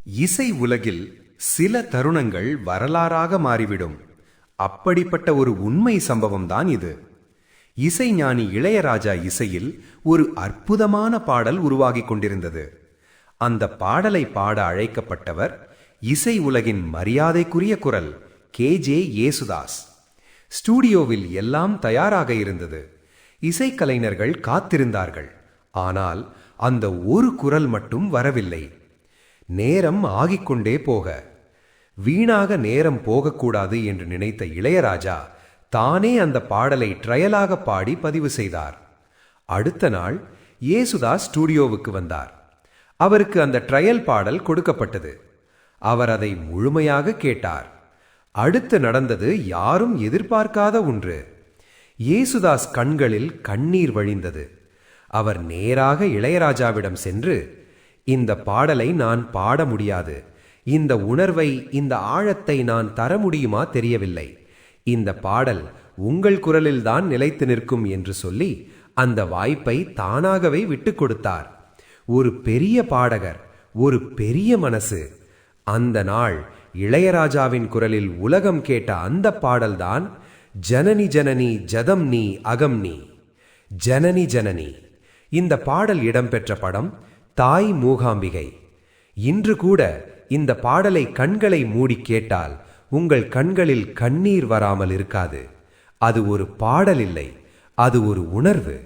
இசை உலகில் சில தருணங்கள் வரலாறாக மாறிவிடும். அப்படிப்பட்ட ஒரு உண்மை சம்பவம்தான் இது. இசைஞானி இளையராஜா இசையில் ஒரு அற்புதமான பாடல் உருவாகிக் கொண்டிருந்தது. அந்த பாடலை பாட அழைக்கப்பட்டவர் இசை உலகின் மரியாதைக்குரிய குரல் கே.ஜே. யேசுதாஸ். ஸ்டூடியோவில் எல்லாம் தயாராக இருந்தது. இசைக்கலைஞர்கள் காத்திருந்தார்கள். ஆனால் அந்த ஒரு குரல் மட்டும் வரவில்லை. நேரம் ஆகிக்கொண்டே போக, வீணாக நேரம் போகக்கூடாது என்று நினைத்த இளையராஜா தானே அந்த பாடலை ட்ரையலாக பாடி பதிவு செய்தார். அடுத்த நாள் யேசுதாஸ் ஸ்டூடியோவுக்கு வந்தார். அவருக்கு அந்த ட்ரையல் பாடல் கொடுக்கப்பட்டது. அவர் அதை முழுமையாக கேட்டார். அடுத்து நடந்தது யாரும் எதிர்பார்க்காத ஒன்று. யேசுதாஸ் கண்களில் கண்ணீர் வழிந்தது. அவர் நேராக இளையராஜாவிடம் சென்று, இந்த பாடலை நான் பாட முடியாது. இந்த உணர்வை, இந்த ஆழத்தை நான் தர முடியுமா தெரியவில்லை. இந்த பாடல் உங்கள் குரலில்தான் நிலைத்து நிற்கும் என்று சொல்லி அந்த வாய்ப்பை தானாகவே விட்டுக் கொடுத்தார். ஒரு பெரிய பாடகர், ஒரு பெரிய மனசு. அந்த நாள் இளையராஜாவின் குரலில் உலகம் கேட்ட அந்த பாடல்தான் ஜனனி ஜனனி ஜதம் நீ அகம் நீ. ஜனனி ஜனனி. இந்த பாடல் இடம்பெற்ற படம் தாய் மூகாம்பிகை. இன்று கூட இந்த பாடலை கண்களை மூடி கேட்டால் உங்கள் கண்களில் கண்ணீர் வராமல் இருக்காது. அது ஒரு பாடல் இல்லை, அது ஒரு உணர்வு.